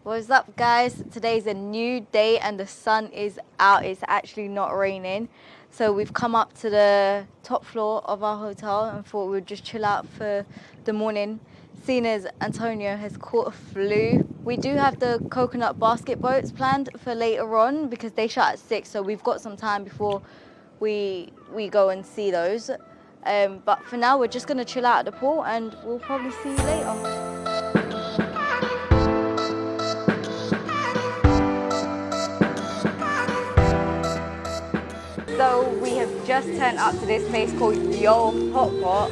What's up, guys? Today's a new day and the sun is out. It's actually not raining. So we've come up to the top floor of our hotel and thought we would just chill out for the morning. Seeing as Antonio has caught a flu. We do have the coconut basket boats planned for later on because they shut at 6, so we've got some time before we go and see those. But for now, we're just going to chill out at the pool and we'll probably see you later. So we have just turned up to this place called HOI,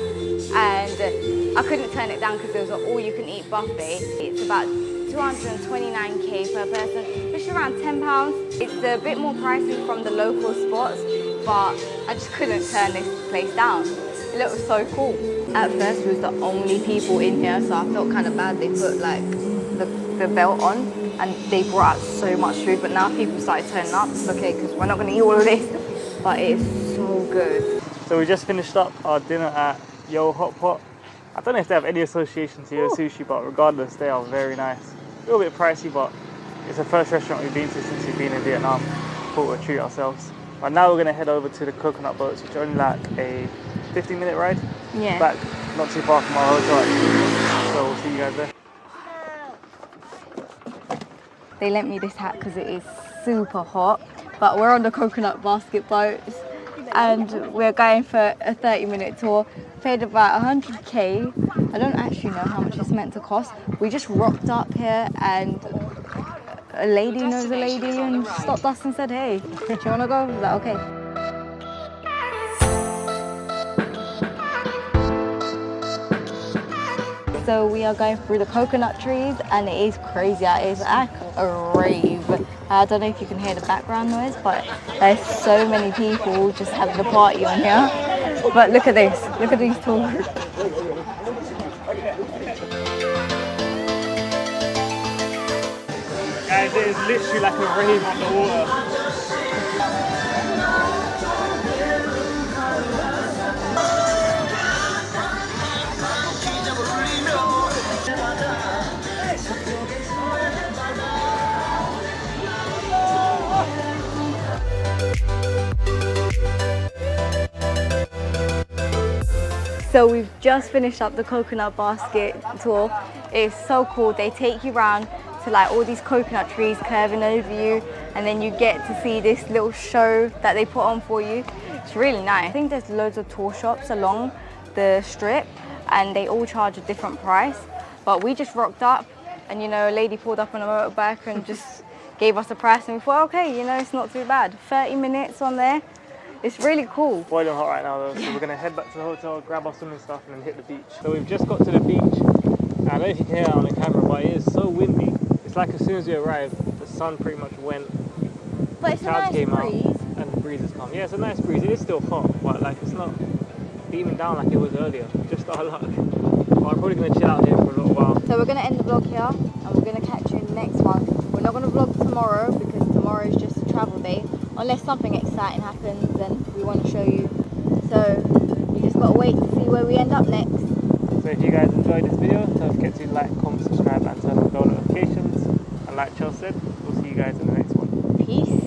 and I couldn't turn it down because it was an all-you-can-eat buffet. It's about 229k per person, which is around £10. It's a bit more pricey from the local spots, but I just couldn't turn this place down. It looked so cool. At first, we was the only people in here, so I felt kind of bad. They put like the belt on, and they brought out so much food. But now people started turning up. It's okay because we're not going to eat all of this. But it is so good. So we just finished up our dinner at HOI. I don't know if they have any association to your sushi, but regardless, they are very nice. A little bit pricey, but it's the first restaurant we've been to since we've been in Vietnam. Thought we'd treat ourselves. But now we're going to head over to the coconut boats, which are only like a 15-minute ride. Yeah. Back, not too far from our hotel actually. So we'll see you guys there. They lent me this hat because it is super hot. But we're on the coconut basket boats and we're going for a 30-minute tour. Paid about 100k. I don't actually know how much it's meant to cost. We just rocked up here and a lady knows a lady and stopped us and said, hey, do you want to go? I was like, okay. So we are going through the coconut trees and it is crazy. It is like a rave. I don't know if you can hear the background noise, but there's so many people just having a party on here. But look at this. Look at these tours. Guys, it is literally like a rave on the water. So we've just finished up the coconut basket tour. It's so cool. They take you around to like all these coconut trees curving over you, and then you get to see this little show that they put on for you. It's really nice. I think there's loads of tour shops along the strip and they all charge a different price. But we just rocked up and, you know, a lady pulled up on a motorbike and just gave us a price and we thought, okay, you know, it's not too bad. 30 minutes on there. It's really cool. Boiling hot right now though, so we're going to head back to the hotel, grab our swimming stuff and then hit the beach. So we've just got to the beach. I don't know if you can hear it on the camera, but it is so windy. It's like as soon as we arrived, the sun pretty much went. But it's a nice breeze. And the breeze has come. Yeah, it's a nice breeze. It is still hot, but like it's not beaming down like it was earlier. Just our luck. But I'm probably going to chill out here for a little while. So we're going to end the vlog here and we're going to catch you in the next one. We're not going to vlog tomorrow because tomorrow is just a travel day. Unless something exciting happens, then we want to show you. So you just got to wait to see where we end up next. So if you guys enjoyed this video, don't forget to like, comment, subscribe and turn on bell notifications. And like Chelsea said, we'll see you guys in the next one. Peace.